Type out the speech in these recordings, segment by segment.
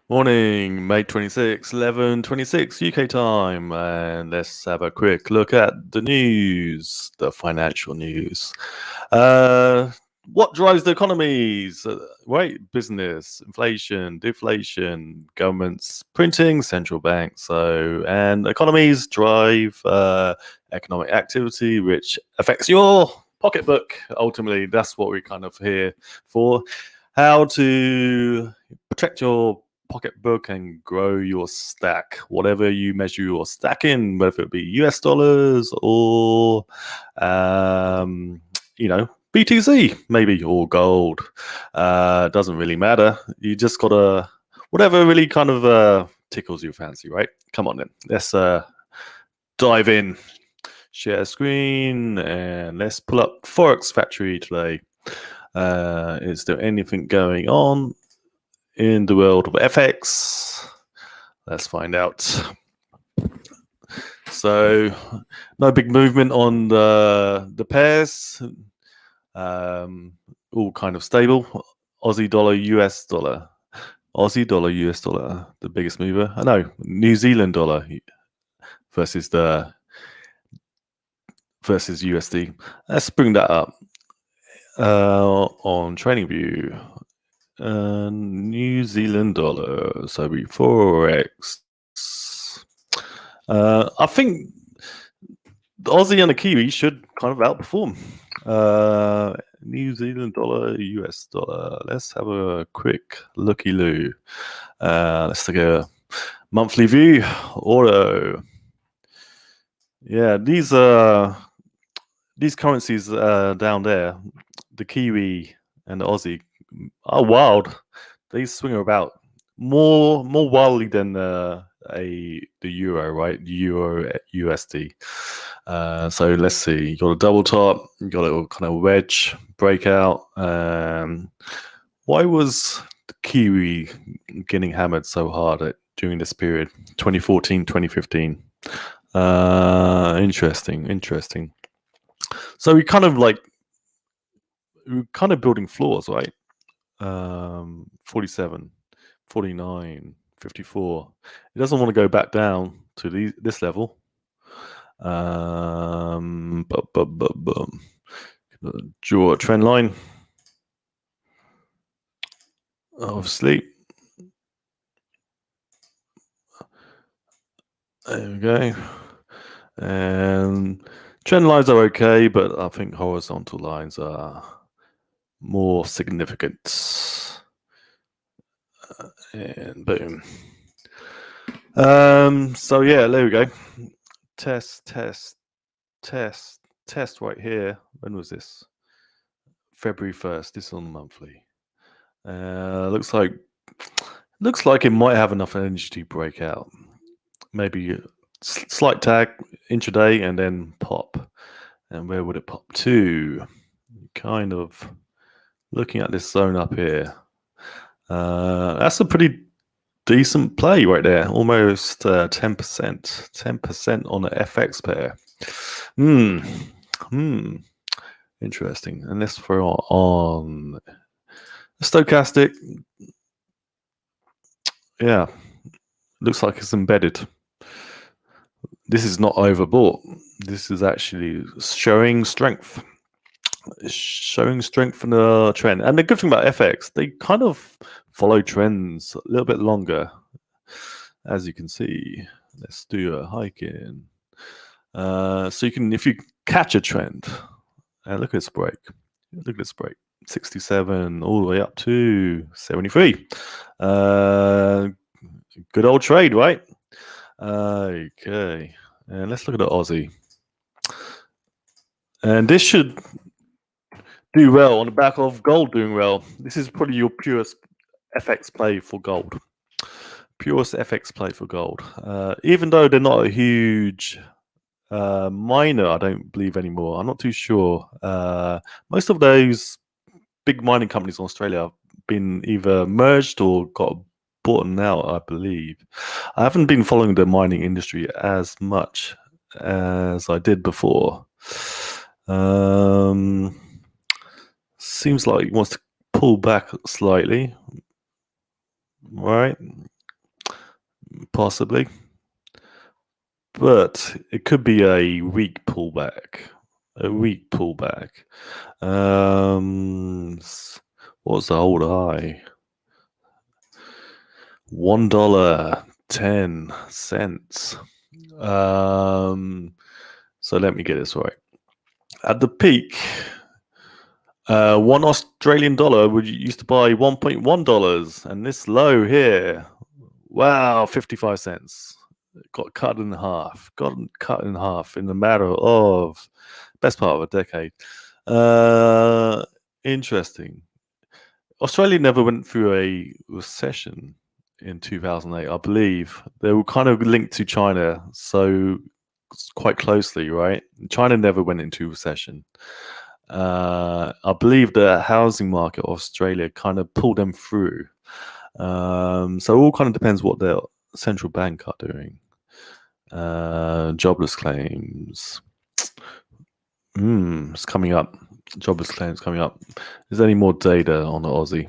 Morning, May 26, 11:26 UK time, and let's have a quick look at the news, the financial news. What drives the economies? Right, business, inflation, deflation, governments printing, central banks. And economies drive economic activity, which affects your pocketbook. Ultimately, that's what we're kind of here for. How to protect your pocketbook and grow your stack, whatever you measure your stack in, whether it be US dollars or, BTC maybe, or gold. Doesn't really matter. You just gotta, whatever really kind of tickles your fancy, right? Come on then. Let's dive in. Share screen and let's pull up Forex Factory today. Is there anything going on in the world of FX? Let's find out. So, no big movement on the pairs. All kind of stable. Aussie dollar, US dollar. Aussie dollar, US dollar, the biggest mover. I know, New Zealand dollar versus USD. Let's bring that up on TradingView. New Zealand dollar, so we Forex. I think the Aussie and the Kiwi should kind of outperform. New Zealand dollar, US dollar. Let's have a quick looky-loo. Let's take a monthly view. Auto. Yeah, these currencies down there, the Kiwi and the Aussie, are wild. They swing about more wildly than the euro, right? Euro USD. So let's see. You got a double top. You got a little kind of wedge breakout. Why was the Kiwi getting hammered so hard during this period, 2014, 2015? Interesting. So we're kind of building floors, right? 47, 49, 54. It doesn't want to go back down to this level. Draw a trend line. Obviously. There we go. And trend lines are okay, but I think horizontal lines are more significant. And boom. So yeah, there we go. Test right here. When was this? February 1st. This is on the monthly. Looks like it might have enough energy to break out. Maybe slight tag intraday and then pop. And where would it pop to? Kind of looking at this zone up here. That's a pretty decent play right there. Almost 10% on the FX pair. Interesting. And let's throw on stochastic. Yeah, looks like it's embedded. This is not overbought. This is actually showing strength. Showing strength in the trend. And the good thing about FX, they kind of follow trends a little bit longer. As you can see, let's do a hike in. So you can, if you catch a trend, and look at this break. Look at this break. 67 all the way up to 73. Good old trade, right? Okay. And let's look at the Aussie. And this should do well on the back of gold doing well. This is probably your purest FX play for gold. Purest FX play for gold. Even though they're not a huge miner, I don't believe anymore. I'm not too sure. Most of those big mining companies in Australia have been either merged or got bought out, I believe. I haven't been following the mining industry as much as I did before. Seems like he wants to pull back slightly. Right. possibly, but it could be a weak pullback. What's the old high? $1.10. So let me get this right. At the peak, one Australian dollar would used to buy $1.1, and this low here, wow, 55 cents. Got cut in half. In the matter of best part of a decade. Interesting. Australia never went through a recession in 2008, I believe. They were kind of linked to China, so quite closely, right? China never went into recession. I believe the housing market of Australia kind of pulled them through. So it all kind of depends what their central bank are doing. Jobless claims. It's coming up. Jobless claims coming up. Is there any more data on the Aussie?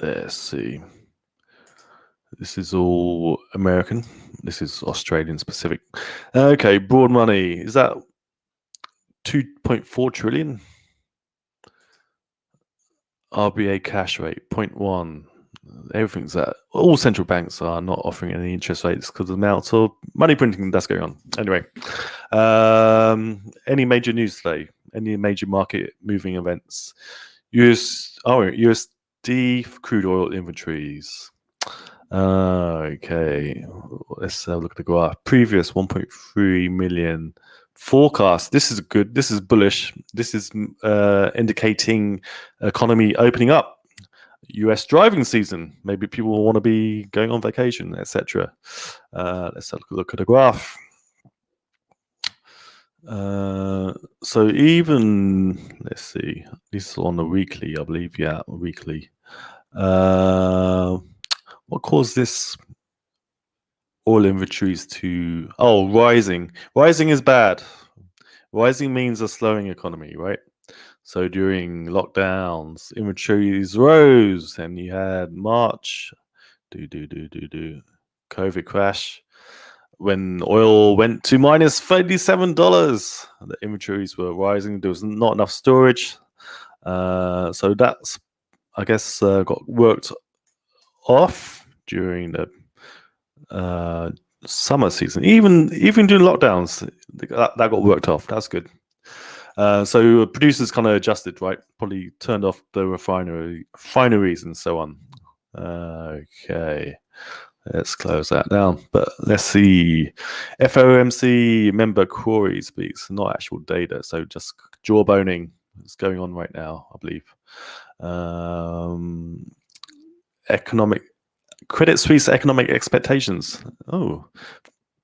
Let's see. This is all American. This is Australian specific. Okay, broad money. Is that 2.4 trillion? RBA cash rate 0.1. Everything's that. All central banks are not offering any interest rates because of the amount of money printing that's going on. Anyway, any major news today? Any major market moving events? USD crude oil inventories. Okay, let's have a look at the graph. Previous 1.3 million forecast. This is good. This is bullish. This is indicating economy opening up. US driving season. Maybe people will want to be going on vacation, etc. Let's have a look at the graph. So even, let's see, this is on the weekly, I believe. Yeah, weekly. What caused this oil inventories to rising? Rising is bad. Rising means a slowing economy, right? So during lockdowns, inventories rose, and you had March, COVID crash. When oil went to minus $37, the inventories were rising. There was not enough storage. So that's, I guess, got worked off during the summer season. Even during lockdowns, that got worked off. That's good. So producers kind of adjusted, right? Probably turned off the refineries and so on. Okay, let's close that down. But let's see. FOMC member Corey speaks, not actual data. So just jawboning is going on right now, I believe. Credit Suisse economic expectations.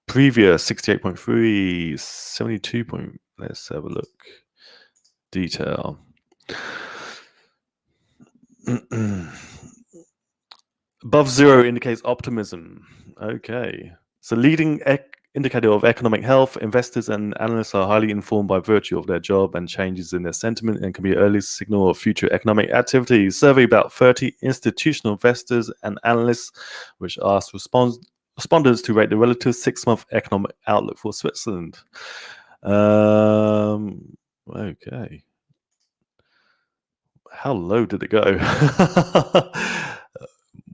Previous 68.3, 72 point. Let's have a look. Detail. Above zero indicates optimism. Okay. So leading indicator of economic health, investors and analysts are highly informed by virtue of their job and changes in their sentiment and can be an early signal of future economic activity. Survey about 30 institutional investors and analysts, which asked respondents to rate the relative 6-month economic outlook for Switzerland. Okay. How low did it go?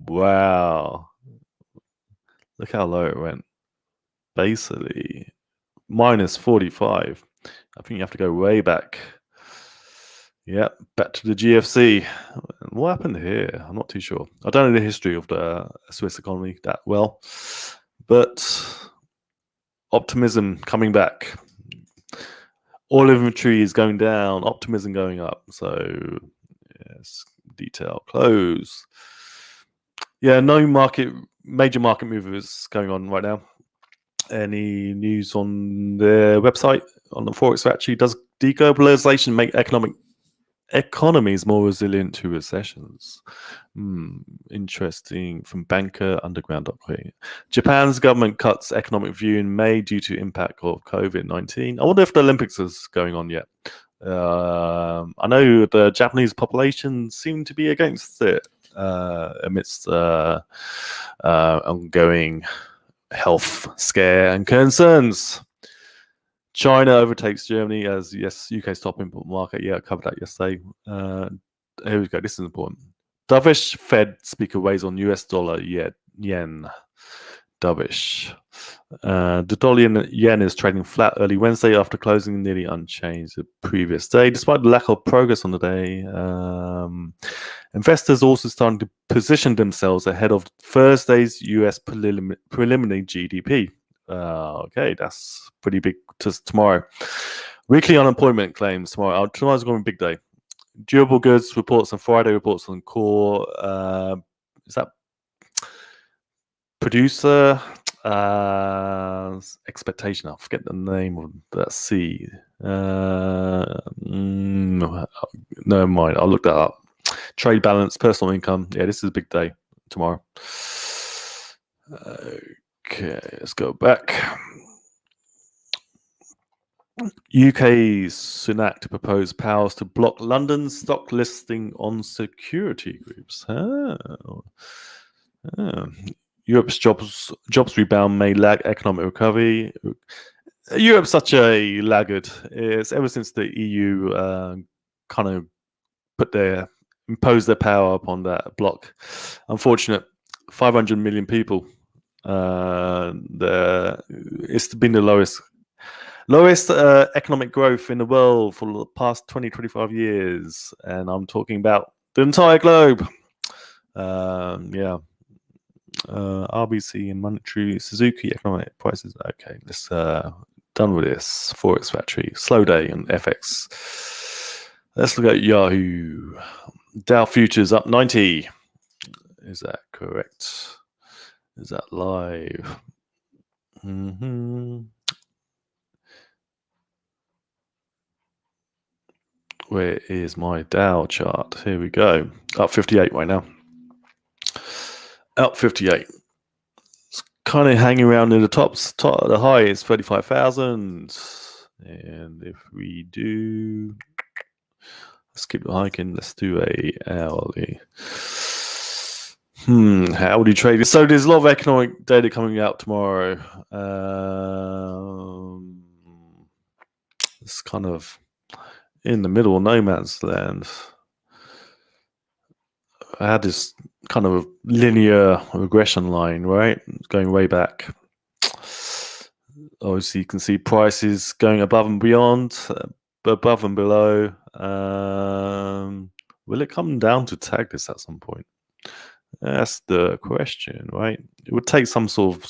Wow. Look how low it went. Basically, minus 45. I think you have to go way back. Yeah, back to the GFC. What happened here? I'm not too sure. I don't know the history of the Swiss economy that well, but optimism coming back. Oil inventory is going down, optimism going up. So, yes, detail close. Yeah, no major market movers going on right now. Any news on their website on the Forex Factory? Does deglobalization make economies more resilient to recessions? Interesting. From banker underground.com. Japan's government cuts economic view in May due to impact of COVID-19. I wonder if the Olympics is going on yet. I know the Japanese population seem to be against it amidst ongoing health scare and concerns. China overtakes Germany as UK's top import market. Yeah, I covered that yesterday. Here we go. This is important. Dovish Fed speaker weighs on US dollar yen. Dovish. The dollar yen is trading flat early Wednesday after closing nearly unchanged the previous day, despite the lack of progress on the day. Investors also starting to position themselves ahead of Thursday's US preliminary GDP. Okay, that's pretty big tomorrow. Weekly unemployment claims tomorrow. Tomorrow's going to be a big day. Durable goods reports on Friday, reports on core. Is that producer expectation? I forget the name of that C. Never mind. I'll look that up. Trade balance, personal income. Yeah, this is a big day tomorrow. Okay, let's go back. UK Sunak to propose powers to block London's stock listing on security groups. Europe's jobs rebound may lag economic recovery. Europe's such a laggard. It's ever since the EU kind of imposed their power upon that bloc. Unfortunate, 500 million people. It's been the lowest economic growth in the world for the past 20, 25 years. And I'm talking about the entire globe. RBC and monetary, Suzuki economic prices. Okay, let's done with this. Forex Factory, slow day and FX. Let's look at Yahoo. Dow futures up 90. Is that correct? Is that live? Where is my Dow chart? Here we go. Up 58 right now. Up 58. It's kind of hanging around in the tops. The high is 35,000. And if we do, let's keep hiking. Let's do a hourly. Hourly trade. So there's a lot of economic data coming out tomorrow. It's kind of in the middle of no man's land. I had this kind of linear regression line, right? Going way back. Obviously, you can see prices going above and beyond, above and below. Will it come down to tag this at some point? That's the question, right? It would take some of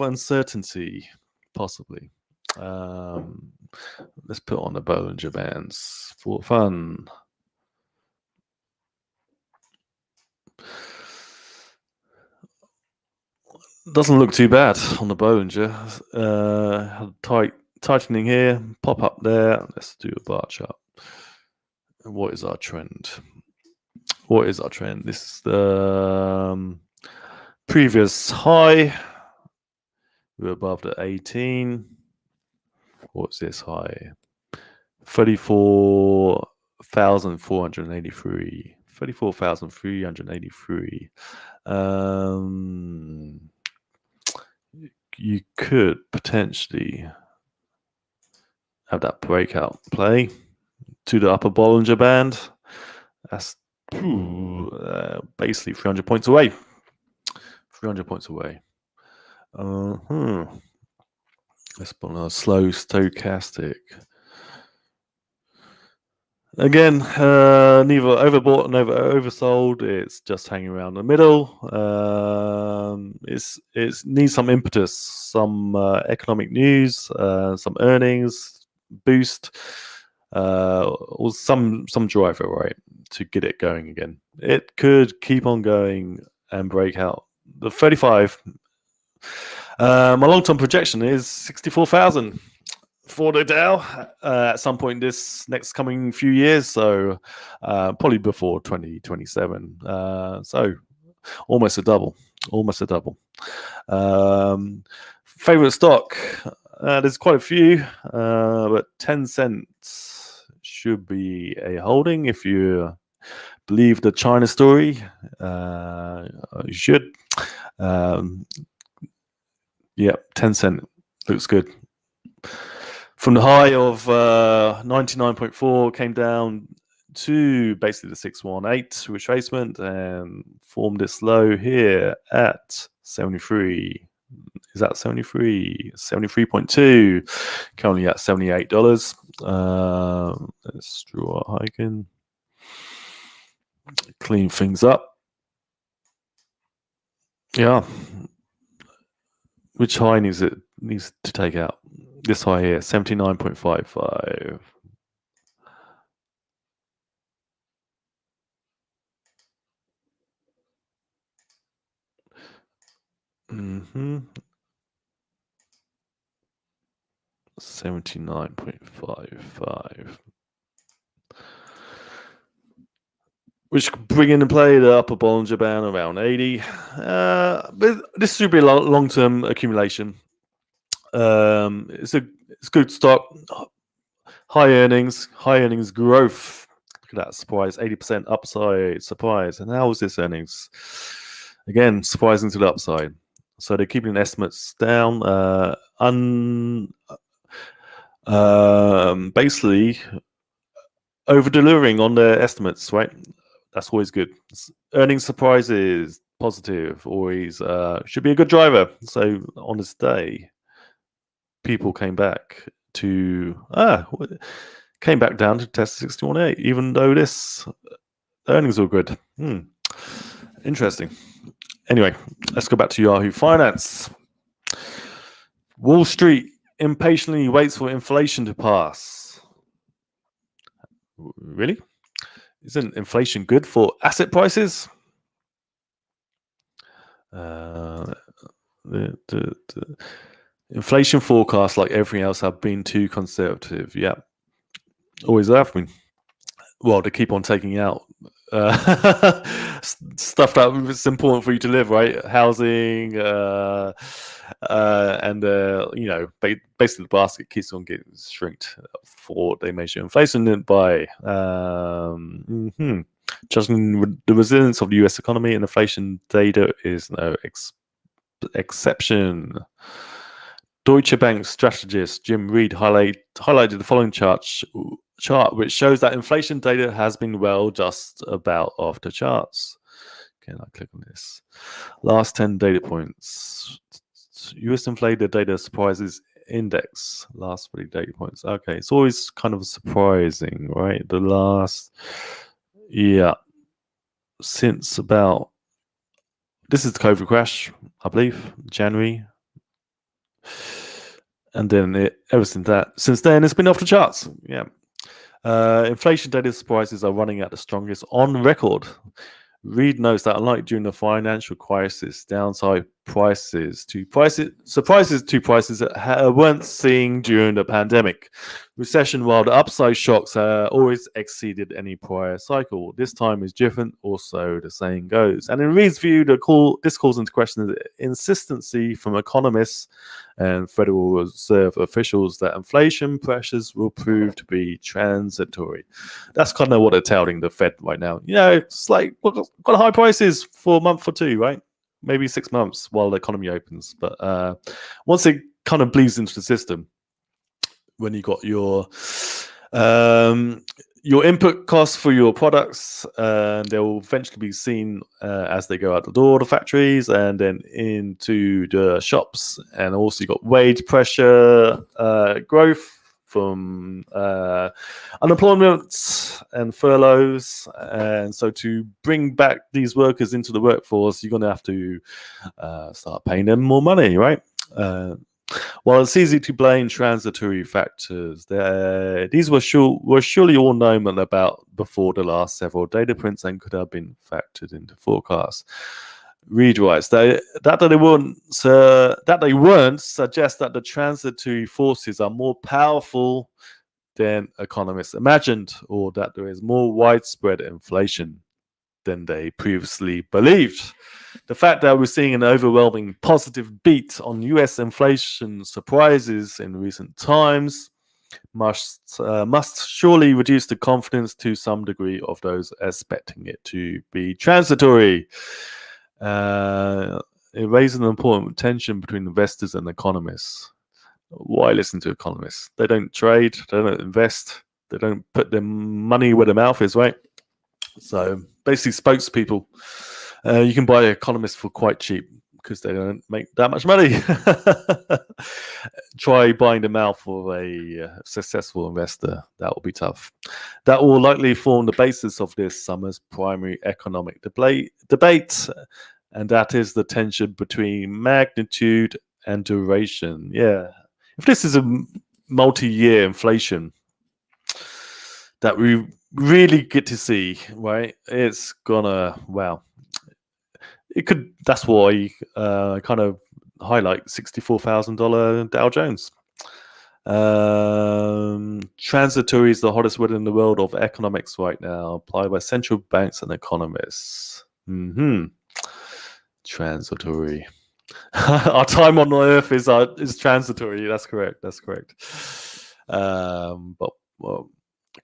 uncertainty, possibly. Let's put on the Bollinger Bands for fun. Doesn't look too bad on the Bollinger. Tightening here, pop up there. Let's do a bar chart. And what is our trend? This is the previous high. We're above the 18. What's this high? 34,483. 34,383. You could potentially have that breakout play to the upper Bollinger Band. That's basically 300 points away. 300 points away. Let's put on a slow stochastic. Again, neither overbought nor oversold. It's just hanging around the middle. It needs some impetus, some economic news, some earnings boost, or some driver, right, to get it going again. It could keep on going and break out the 35. My long-term projection is 64,000 for the Dow at some point this next coming few years. So probably before 2027. So almost a double. Favorite stock? There's quite a few, but 10 cents should be a holding if you believe the China story. You should. Um, yeah, 10 cent looks good. From the high of 99.4, came down to basically the 618 retracement and formed its low here at 73. Is that 73? 73.2. Currently at $78. Let's draw a hike in. Clean things up. Yeah. Which high needs to take out? This high here, 79.55. Mm-hmm. 79.55. Which could bring into play the upper Bollinger Band around 80. But this should be a long-term accumulation. It's good stock. High earnings growth. Look at that surprise, 80% upside surprise. And how was this earnings? Again, surprising to the upside. So they're keeping estimates down. Basically over delivering on their estimates, right? That's always good. Earnings surprises, positive, always should be a good driver. So on this day, people came back down to test 61.8, even though this earnings were good. Interesting. Anyway, let's go back to Yahoo Finance. Wall Street impatiently waits for inflation to pass. Really? Isn't inflation good for asset prices? The inflation forecasts, like everything else, have been too conservative. Yeah, always have been. Well, they keep on taking out stuff that is important for you to live, right? Housing, and basically the basket keeps on getting shrinked for what they measure inflation by. Judging the resilience of the U.S. economy, and inflation data is no exception. Deutsche Bank strategist Jim Reed highlighted the following chart, which shows that inflation data has been well just about off the charts. Can I click on this? Last 10 data points. US inflated data surprises index. Last 3 data points. Okay, it's always kind of surprising, right? The last, since about, this is the COVID crash, I believe, January. And then ever since then, it's been off the charts. Yeah. Inflation data surprises are running at the strongest on record. Reed notes that unlike during the financial crisis, downside surprises to prices that weren't seen during the pandemic recession, while the upside shocks always exceeded any prior cycle. This time is different, or so the saying goes. And in Reed's view, this calls into question the insistency from economists and Federal Reserve officials that inflation pressures will prove to be transitory. That's kind of what they're telling the Fed right now. It's like, we've got high prices for a month or two, right? Maybe 6 months while the economy opens. But once it kind of bleeds into the system, when you got your input costs for your products, they will eventually be seen as they go out the door, the factories, and then into the shops. And also you got wage pressure, growth from unemployment and furloughs. And so to bring back these workers into the workforce, you're going to have to start paying them more money, right? While it's easy to blame transitory factors, these were surely all known about before the last several data prints and could have been factored into forecasts. Reed writes that they weren't suggests that the transitory forces are more powerful than economists imagined, or that there is more widespread inflation. than they previously believed. The fact that we're seeing an overwhelming positive beat on US inflation surprises in recent times must surely reduce the confidence to some degree of those expecting it to be transitory. It raises an important tension between investors and economists. Why listen to economists? They don't trade, they don't invest, they don't put their money where their mouth is, right? So basically, spokespeople. You can buy economists for quite cheap because they don't make that much money. Try buying them out for a successful investor. That will be tough. That will likely form the basis of this summer's primary economic debate, and that is the tension between magnitude and duration. Yeah. If this is a multi-year inflation that we really get to see, right, it's gonna, wow. It could. That's why kind of highlight $64,000 Dow Jones. Transitory is the hottest word in the world of economics right now, applied by central banks and economists. Transitory. Our time on Earth is transitory. That's correct. But well,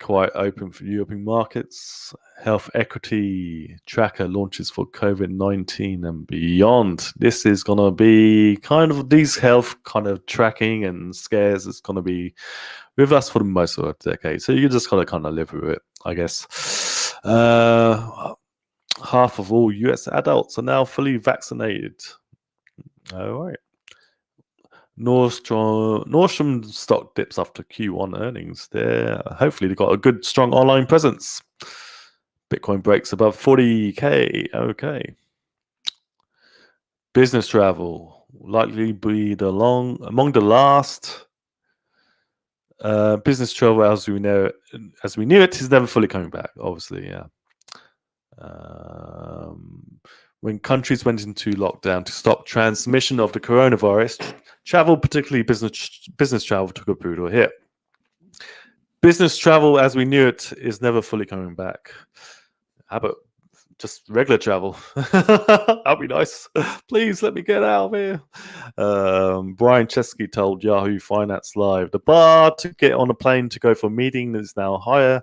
quite open for European markets. Health equity tracker launches for COVID-19 and beyond. This is going to be kind of these health kind of tracking and scares is going to be with us for the most of a decade. So you just got to kind of live with it, I guess. Half of all US adults are now fully vaccinated. All right. Nordstrom stock dips after Q1 earnings. Hopefully they got a good, strong online presence. Bitcoin breaks above 40K. Okay. Business travel likely be among the last. Business travel, as we knew it, is never fully coming back. Obviously, yeah. When countries went into lockdown to stop transmission of the coronavirus, travel, particularly business travel, took a brutal hit. Business travel, as we knew it, is never fully coming back. How about just regular travel? That'd be nice. Please let me get out of here. Brian Chesky told Yahoo Finance Live, the bar to get on a plane to go for a meeting is now higher.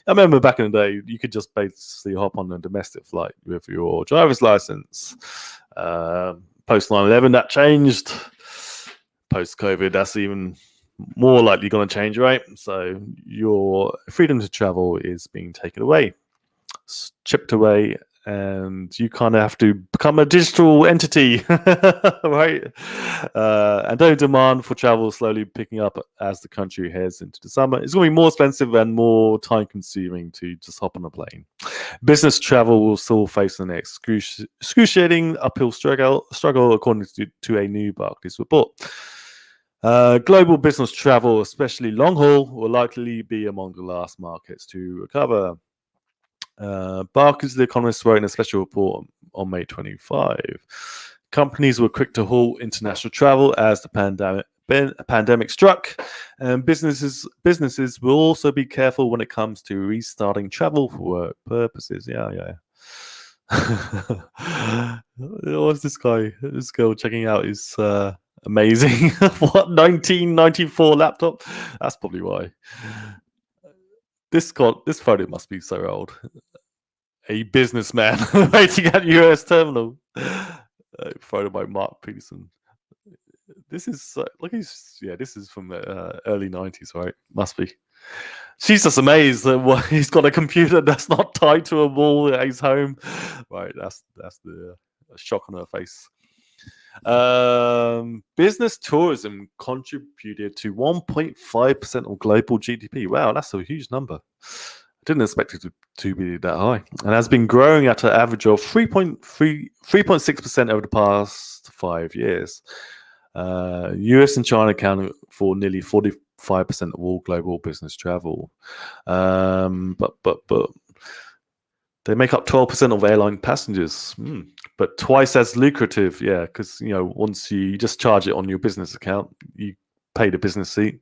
I remember back in the day, you could just basically hop on a domestic flight with your driver's license. Post 9/11, that changed. Post COVID, that's even more likely going to change, right? So your freedom to travel is being taken away, chipped away, and you kind of have to become a digital entity, right? And though demand for travel is slowly picking up as the country heads into the summer, it's going to be more expensive and more time-consuming to just hop on a plane. Business travel will still face an excruciating uphill struggle, according to a new Barclays report. Global business travel, especially long haul, will likely be among the last markets to recover. Barclays, The Economist, wrote in a special report on May 25. Companies were quick to halt international travel as the pandemic struck, and businesses will also be careful when it comes to restarting travel for work purposes. Yeah. What's this girl checking out his amazing 1994 laptop? That's probably why. This photo must be so old. A businessman waiting at US terminal. Photo by Mark Peterson. This is this is from the early 90s, right? Must be. She's just amazed that he's got a computer that's not tied to a wall at his home. Right, that's the shock on her face. Business tourism contributed to 1.5% of global GDP. Wow, that's a huge number. I didn't expect it to be that high, and has been growing at an average of 3.6% over the past 5 years. US and China account for nearly 45% of all global business travel, but they make up 12% of airline passengers, but twice as lucrative. Yeah, because once you just charge it on your business account, you pay the business seat.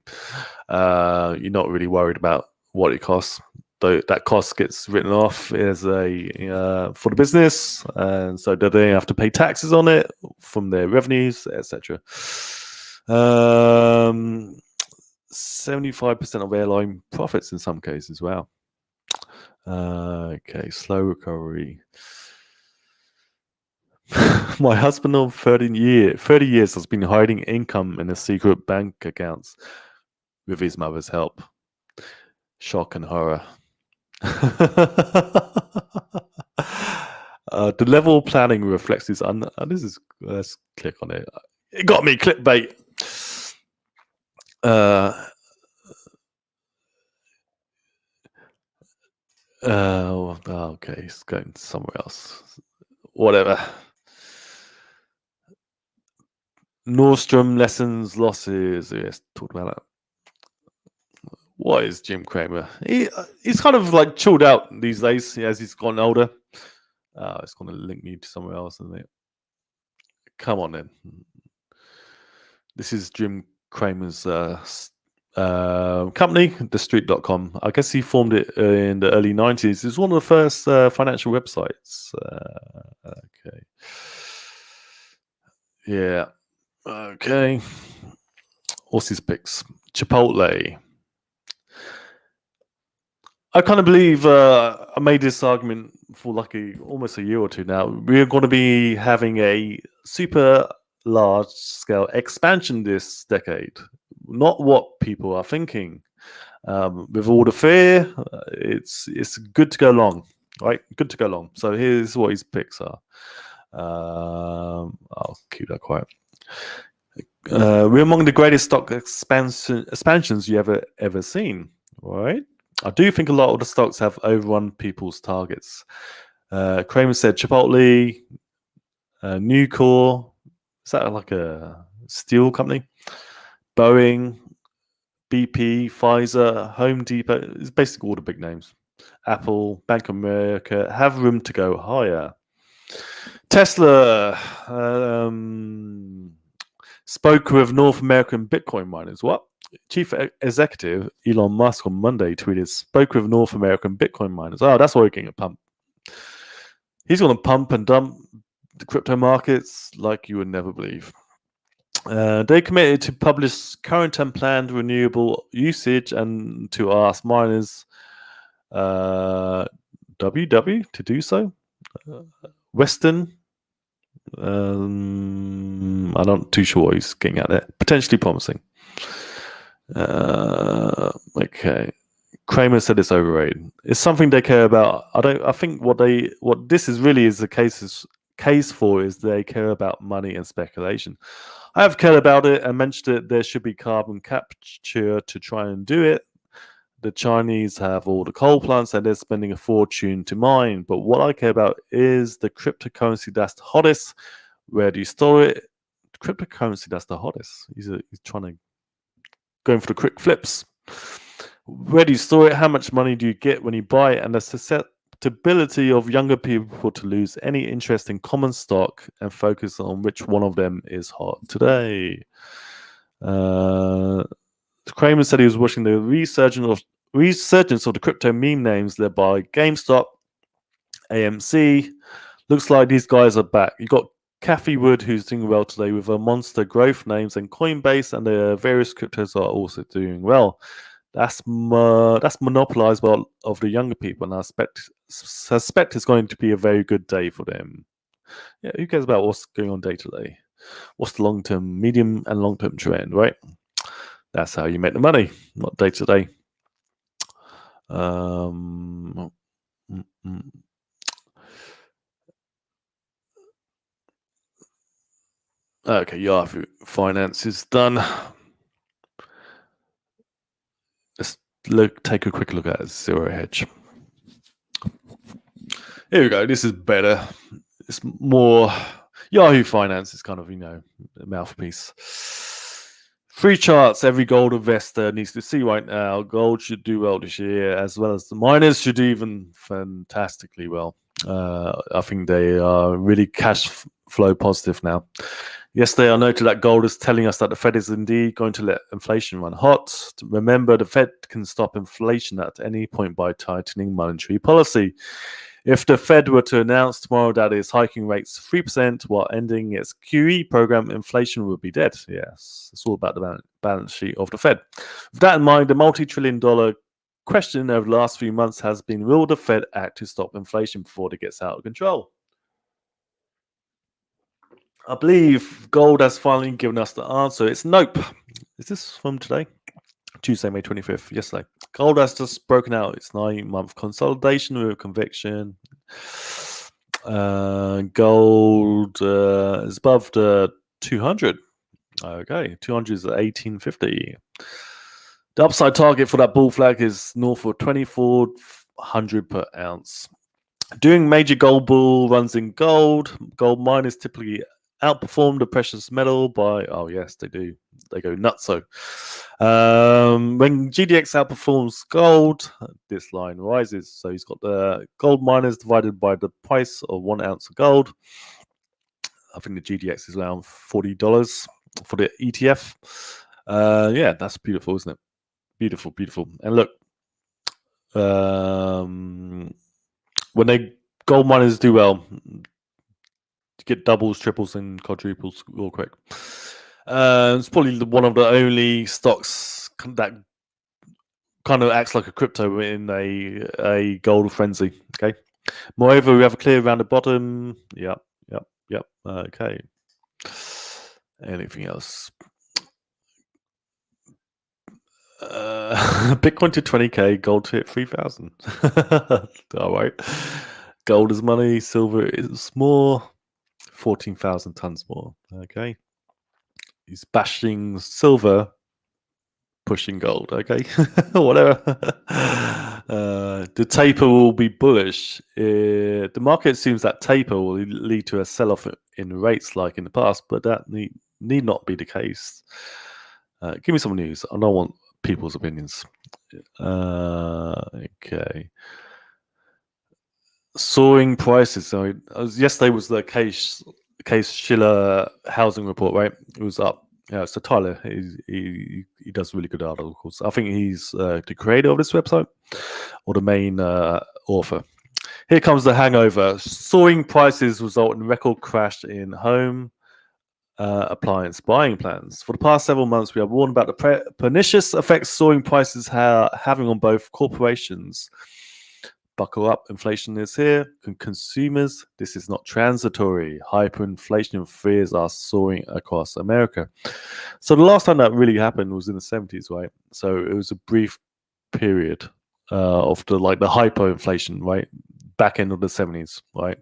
You're not really worried about what it costs. that cost gets written off as a for the business, and so do they have to pay taxes on it from their revenues, etc. 75% of airline profits in some cases. Wow. Okay, slow recovery. My husband of 30 years has been hiding income in a secret bank accounts with his mother's help. Shock and horror. The level of planning reflects this. Let's click on it. It got me clickbait. Okay, it's going somewhere else. Whatever. Nordstrom lessons losses. Yes, talked about that. What is Jim Cramer? He's kind of like chilled out these days as he's gotten older. It's going to link me to somewhere else, isn't it? Come on then. This is Jim Cramer's company, TheStreet.com. I guess he formed it in the early 90s. It's one of the first financial websites. Okay. Yeah. Okay. What's his picks? Chipotle. I kind of believe I made this argument for like almost a year or two now. We're going to be having a super large scale expansion this decade. Not what people are thinking. With all the fear, it's good to go long, right? Good to go long. So here's what his picks are. I'll keep that quiet. We're among the greatest stock expansions you ever seen, right? I do think a lot of the stocks have overrun people's targets. Cramer said Chipotle, Nucor, is that like a steel company? Boeing, BP, Pfizer, Home Depot, it's basically all the big names. Apple, Bank of America have room to go higher. Tesla spoke with North American Bitcoin miners. What? Chief Executive Elon Musk on Monday tweeted, spoke with North American Bitcoin miners. Oh, that's why we're getting a pump. He's going to pump and dump the crypto markets like you would never believe. They committed to publish current and planned renewable usage and to ask miners WW to do so. Western, I'm not too sure what he's getting at there. Potentially promising. Okay. Cramer said it's overrated. It's something they care about. I think what this is really is the case for is they care about money and speculation. I have cared about it and mentioned it. There should be carbon capture to try and do it. The Chinese have all the coal plants and they're spending a fortune to mine. But what I care about is the cryptocurrency that's the hottest. Where do you store it? The cryptocurrency that's the hottest. He's trying to going for the quick flips. Where do you store it? How much money do you get when you buy it? And the susceptibility of younger people to lose any interest in common stock and focus on which one of them is hot today. Cramer said he was watching the resurgence of the crypto meme names led by GameStop, AMC. Looks like these guys are back. You got Cathie Wood, who's doing well today with a monster growth names, and Coinbase and the various cryptos are also doing well. That's monopolized by of the younger people, and I suspect it's going to be a very good day for them. Yeah, who cares about what's going on day to day? What's the long-term, medium, and long-term trend, right? That's how you make the money, not day to day. Okay, Yahoo Finance is done. Let's take a quick look at zerohedge. Here we go. This is better. It's more Yahoo Finance is kind of, a mouthpiece. Free charts every gold investor needs to see right now. Gold should do well this year, as well as the miners should do even fantastically well. I think they are really cash flow positive now. Yesterday, I noted that gold is telling us that the Fed is indeed going to let inflation run hot. Remember, the Fed can stop inflation at any point by tightening monetary policy. If the Fed were to announce tomorrow that it's hiking rates 3% while ending its QE program, inflation would be dead. Yes, it's all about the balance sheet of the Fed. With that in mind, the multi-trillion-dollar question over the last few months has been, will the Fed act to stop inflation before it gets out of control? I believe gold has finally given us the answer. It's nope. Is this from today? Tuesday, May 25th, yesterday. Gold has just broken out its 9-month consolidation with conviction. Gold is above the 200. Okay, 200 is at 1850. The upside target for that bull flag is north of 2400 per ounce. During major gold bull runs in gold miners typically outperform the precious metal by, oh yes, they do. They go nutso. When GDX outperforms gold, this line rises. So he's got the gold miners divided by the price of 1 ounce of gold. I think the GDX is around $40 for the ETF. Yeah, that's beautiful, isn't it? Beautiful, beautiful. And look, when gold miners do well, you get doubles, triples, and quadruples real quick. It's probably one of the only stocks that kind of acts like a crypto in a gold frenzy. Okay. Moreover, we have a clear around the bottom. Yep. Okay. Anything else? Bitcoin to 20k, gold to hit 3,000. All right. Gold is money, silver is more. 14,000 tons more. Okay. He's bashing silver, pushing gold. Okay. Whatever. The taper will be bullish. The market assumes that taper will lead to a sell-off in rates like in the past, but that need not be the case. Give me some news. I don't want people's opinions. Okay. Soaring prices. So yesterday was the Case Shiller housing report, right? It was up. Yeah, so Tyler, he does really good articles. I think he's the creator of this website or the main author. Here comes the hangover. Soaring prices result in record crash in home appliance buying plans. For the past several months, we have warned about the pernicious effects soaring prices having on both corporations. Buckle up, inflation is here. Consumers, this is not transitory. Hyperinflation fears are soaring across America. So the last time that really happened was in the 70s, right? So it was a brief period of the hyperinflation, right? Back end of the 70s, right?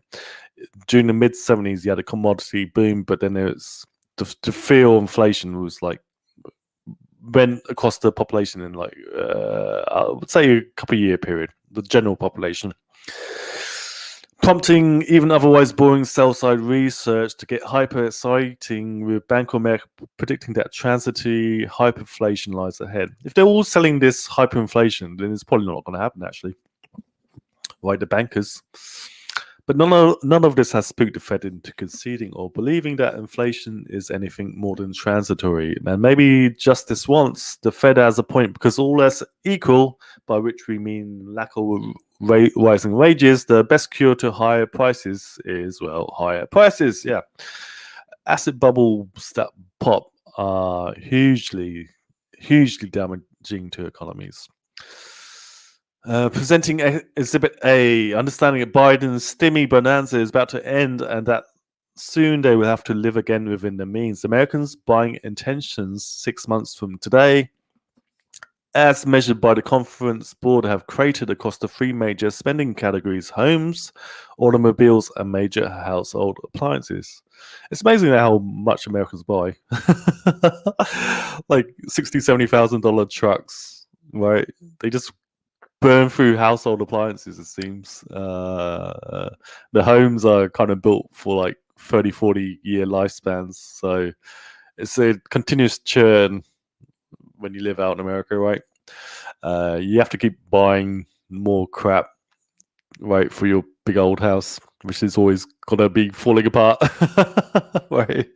During the mid 70s, you had a commodity boom, but then it was the fear of inflation was like went across the population in I would say a couple of year period, the general population, prompting even otherwise boring sell-side research to get hyper exciting, with Bank of America predicting that transitory hyperinflation lies ahead. If they're all selling this hyperinflation, then it's probably not going to happen actually. Right, the bankers. But none of this has spooked the Fed into conceding or believing that inflation is anything more than transitory. And maybe just this once, the Fed has a point, because all else equal, by which we mean lack of rising wages, the best cure to higher prices is, well, higher prices. Yeah. Asset bubbles that pop are hugely damaging to economies. Presenting Exhibit A, understanding that Biden's stimmy bonanza is about to end and that soon they will have to live again within their means. Americans' buying intentions 6 months from today, as measured by the Conference Board, have cratered across the 3 major spending categories: homes, automobiles, and major household appliances. It's amazing how much Americans buy. Like $60,000, $70,000 trucks, right? They just burn through household appliances, it seems. The homes are kind of built for like 30, 40 year lifespans. So it's a continuous churn when you live out in America, right? You have to keep buying more crap, right, for your big old house. which is always gonna be falling apart. Right?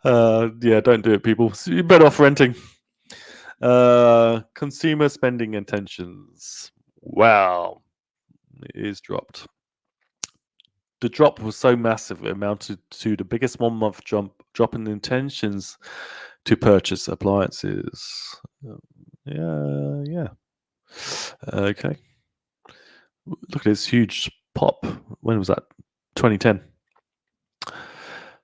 Yeah, don't do it, people. So you're better off renting. Consumer spending intentions. Wow, it is dropped. The drop was so massive it amounted to the biggest 1 month drop in intentions to purchase appliances. Yeah. Okay. Look at this huge pop. When was that? 2010.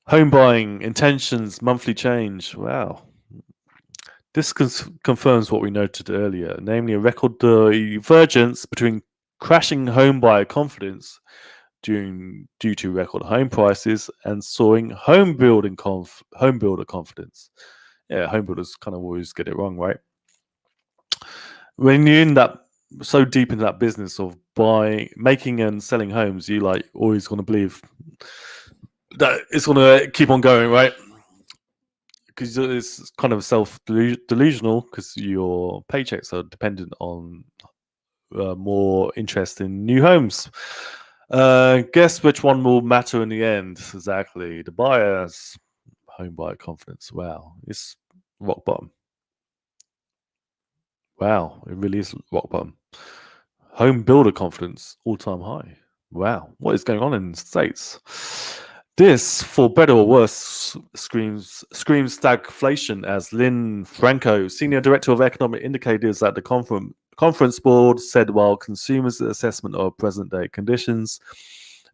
Home buying intentions monthly change. Wow. This confirms what we noted earlier, namely a record divergence between crashing home buyer confidence due to record home prices and soaring home builder confidence. Yeah, home builders kind of always get it wrong, right? When you're in that so deep into that business of making and selling homes, you like always going to believe that it's going to keep on going, right? Because it's kind of self-delusional because your paychecks are dependent on more interest in new homes. Guess which one will matter in the end? Exactly. The buyer's home buyer confidence. Wow. It's rock bottom. Wow. It really is rock bottom. Home builder confidence, all-time high. Wow. What is going on in the States? This, for better or worse, screams stagflation, as Lynn Franco, Senior Director of Economic Indicators at the Conference Board, said while consumers' assessment of present-day conditions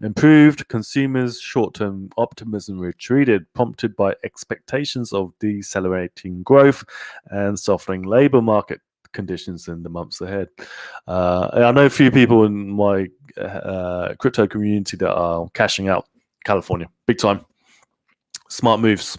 improved, consumers' short-term optimism retreated, prompted by expectations of decelerating growth and softening labor market conditions in the months ahead. I know a few people in my crypto community that are cashing out California, big time. Smart moves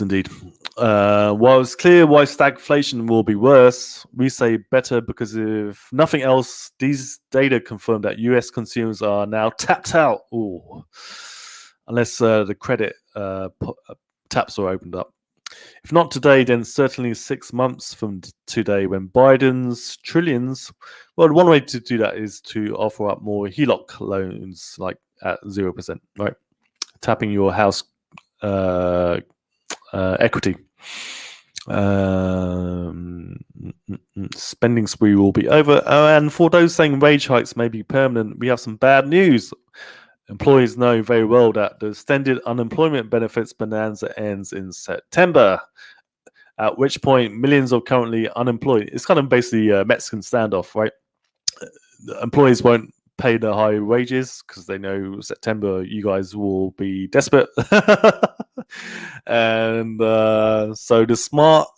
indeed. While it's clear why stagflation will be worse, we say better because if nothing else, these data confirm that US consumers are now tapped out. Ooh. Unless the credit taps are opened up. If not today, then certainly 6 months from today when Biden's trillions. Well, one way to do that is to offer up more HELOC loans, like at 0%, right? Tapping your house equity. Spending spree will be over. And for those saying wage hikes may be permanent, we have some bad news. Employees know very well that the extended unemployment benefits bonanza ends in September, at which point millions of currently unemployed. It's kind of basically a Mexican standoff, right? Employees won't pay the high wages because they know September you guys will be desperate. And so the smart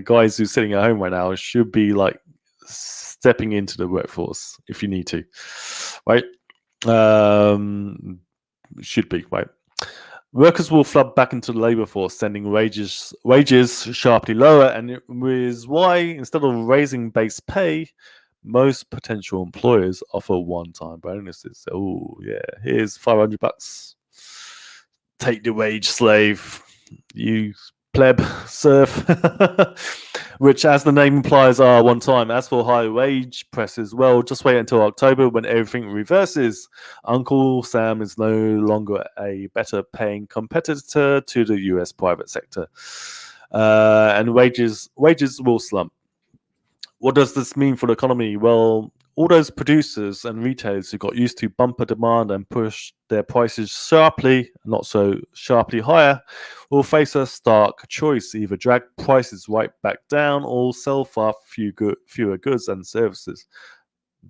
guys who's sitting at home right now should be like stepping into the workforce if you need to, right? Should be, right? Workers will flood back into the labor force, sending wages sharply lower, and it is why instead of raising base pay, most potential employers offer one-time bonuses. Oh yeah, here's $500. Take the wage, slave. You pleb, serf. Which, as the name implies, are one time. As for high wage presses, well, just wait until October when everything reverses. Uncle Sam is no longer a better paying competitor to the US private sector. And wages will slump. What does this mean for the economy? Well, all those producers and retailers who got used to bumper demand and pushed their prices sharply, not so sharply higher, will face a stark choice: either drag prices right back down or sell far fewer goods and services.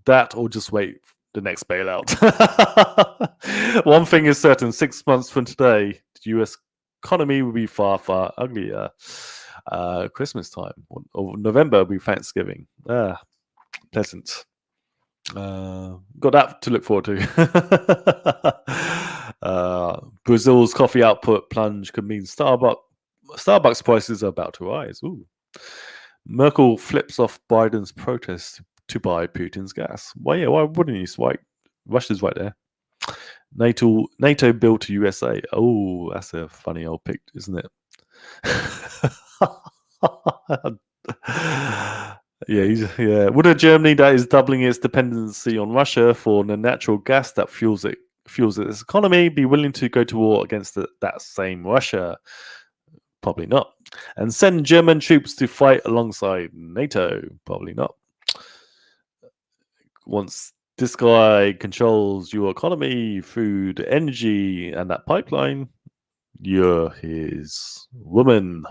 That or just wait the next bailout. One thing is certain: 6 months from today, the US economy will be far, far uglier. Christmas time or November will be Thanksgiving. Pleasant. Got that to look forward to. Brazil's coffee output plunge could mean Starbucks prices are about to rise. Ooh. Merkel flips off Biden's protest to buy Putin's gas. Well, yeah, why wouldn't you? Right, Russia's right there. NATO bill to USA. Oh, that's a funny old pic, isn't it? Yeah. Would a Germany that is doubling its dependency on Russia for the natural gas that fuels its economy be willing to go to war against that same Russia? Probably not. And send German troops to fight alongside NATO? Probably not. Once this guy controls your economy, food, energy, and that pipeline, you're his woman,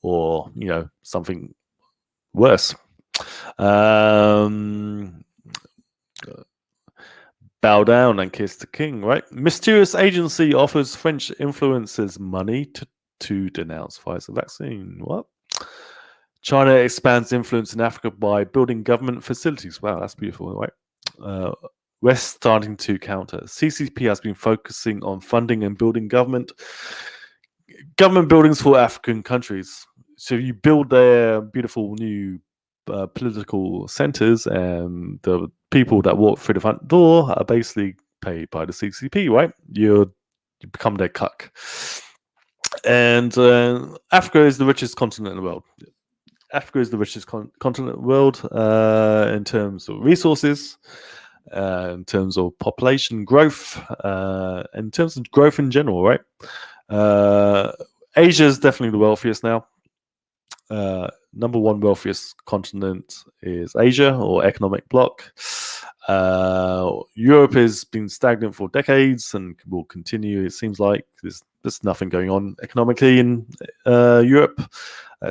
or something worse. Um, Bow down and kiss the king, right? Mysterious agency offers French influencers money to denounce Pfizer vaccine. What? China expands influence in Africa by building government facilities. Wow, that's beautiful, right? West starting to counter. CCP has been focusing on funding and building government buildings for African countries. So you build their beautiful new political centers, and the people that walk through the front door are basically paid by the CCP, right? You become their cuck. And Africa is the richest continent in the world. Africa is the richest continent in the world in terms of resources, in terms of population growth, in terms of growth in general, right? Asia is definitely the wealthiest now. Number one wealthiest continent is Asia, or economic bloc. Europe has been stagnant for decades and will continue. It seems like there's nothing going on economically in Europe.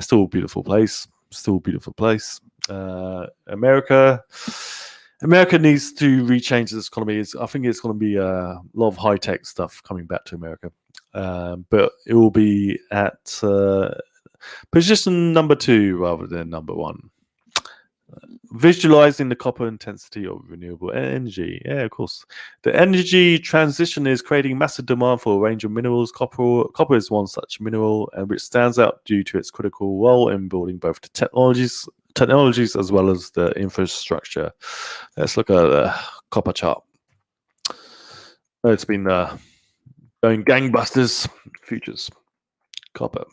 Still a beautiful place. America needs to rechange its economy. I think it's going to be a lot of high tech stuff coming back to America, but it will be at position number 2 rather than number 1. Visualizing the copper intensity of renewable energy. Yeah, of course. The energy transition is creating massive demand for a range of minerals. Copper is one such mineral, and which stands out due to its critical role in building both the technologies as well as the infrastructure. Let's look at the copper chart. It's been going gangbusters. Futures. Copper.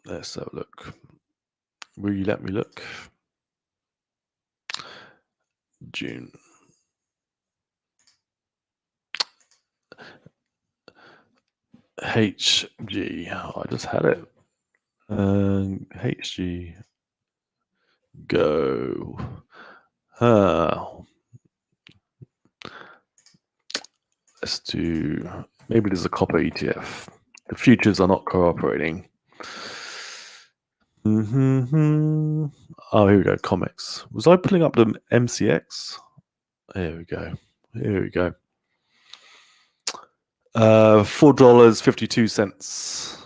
Let's have a look. Will you let me look? June. HG. I just had it. HG. Go. Let's do. Maybe there's a copper ETF. The futures are not cooperating. Oh, here we go. Comics. Was I pulling up the MCX? Here we go. $4.52.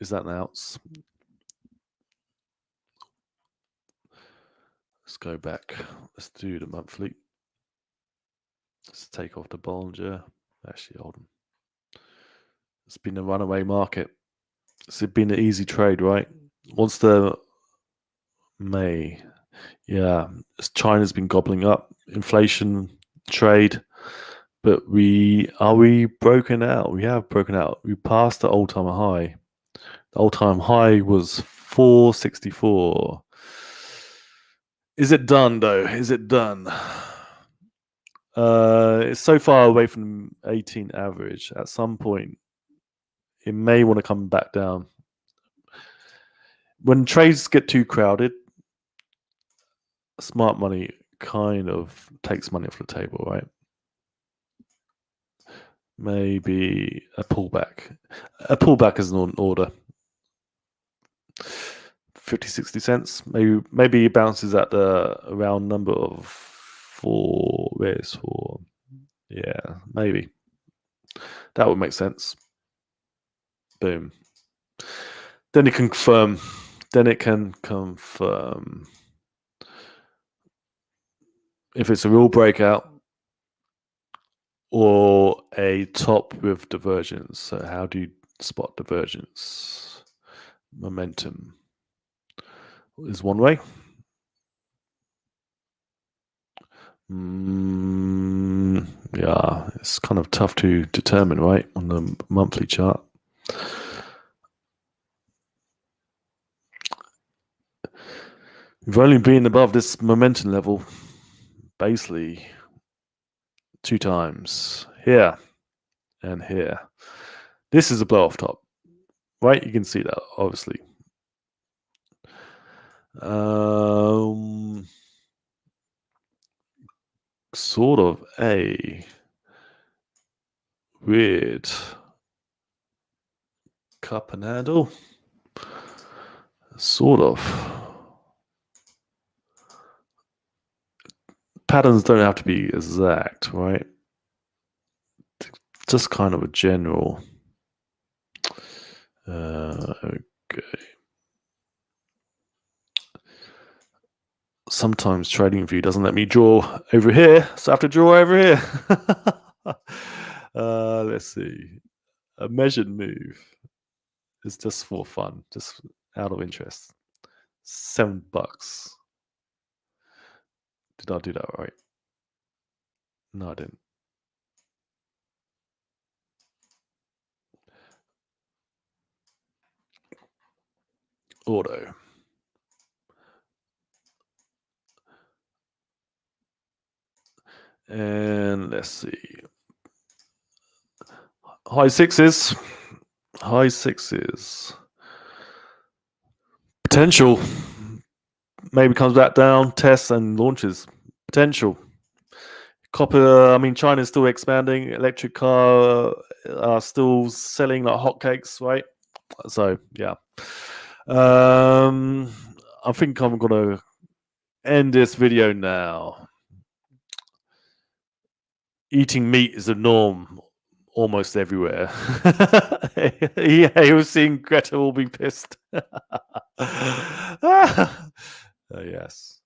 Is that an ounce? Let's go back. Let's do the monthly. Let's take off the Bollinger. Actually, hold on. It's been a runaway market. It's been an easy trade, right? Once the May, yeah, China's been gobbling up inflation, trade, but are we broken out? We have broken out. We passed the all-time high. The all-time high was 464. Is it done though? Is it done? It's so far away from 18 average. At some point, it may want to come back down. When trades get too crowded, smart money kind of takes money off the table, right? Maybe a pullback. A pullback is an order. 50-60 cents. Maybe it bounces at the round number of 4. Where's 4? Yeah, maybe. That would make sense. Boom. Then it can confirm. If it's a real breakout or a top with divergence. So how do you spot divergence? Momentum is one way. Yeah, it's kind of tough to determine, right, on the monthly chart. We've only been above this momentum level basically 2 times, here and here. This is a blow off top, right? You can see that, obviously. Sort of a weird cup and handle. Sort of. Patterns don't have to be exact, right? Just kind of a general. Okay. Sometimes TradingView doesn't let me draw over here, so I have to draw over here. Let's see. A measured move is just for fun, just out of interest. $7. Did I do that right? No, I didn't. Auto. And let's see. High sixes. High sixes. Potential. Maybe comes back down, tests and launches. Potential. Copper, I mean, China's still expanding. Electric car are still selling like hotcakes, right? So, yeah. I think I'm going to end this video now. Eating meat is a norm almost everywhere. Yeah, seeing Greta will be pissed. Yes.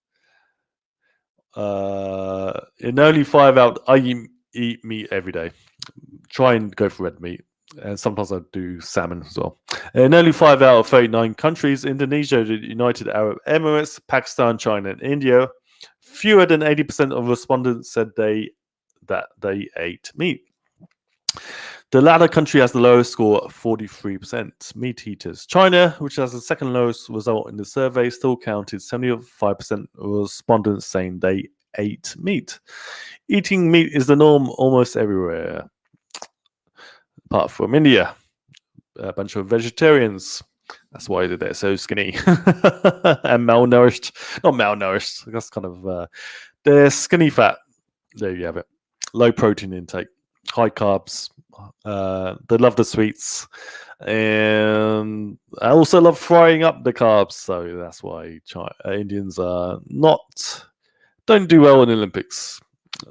In only 5 out, I eat meat every day. Try and go for red meat. And sometimes I do salmon as well. In only 5 out of 39 countries, Indonesia, the United Arab Emirates, Pakistan, China, and India, fewer than 80% of respondents said that they ate meat. The latter country has the lowest score of 43%. Meat eaters. China, which has the second lowest result in the survey, still counted 75% of respondents saying they ate meat. Eating meat is the norm almost everywhere, apart from India. A bunch of vegetarians. That's why they're so skinny and malnourished. Not malnourished. That's kind of they're skinny fat. There you have it. Low protein intake, high carbs. They love the sweets, and I also love frying up the carbs. So that's why Indians don't do well in the Olympics.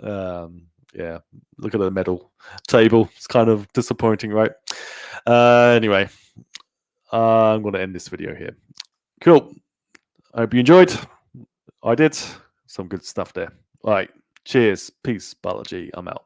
Yeah, look at the medal table. It's kind of disappointing, right? Anyway, I'm going to end this video here. Cool. I hope you enjoyed. I did. Some good stuff there. All right. Cheers. Peace. Balaji. I'm out.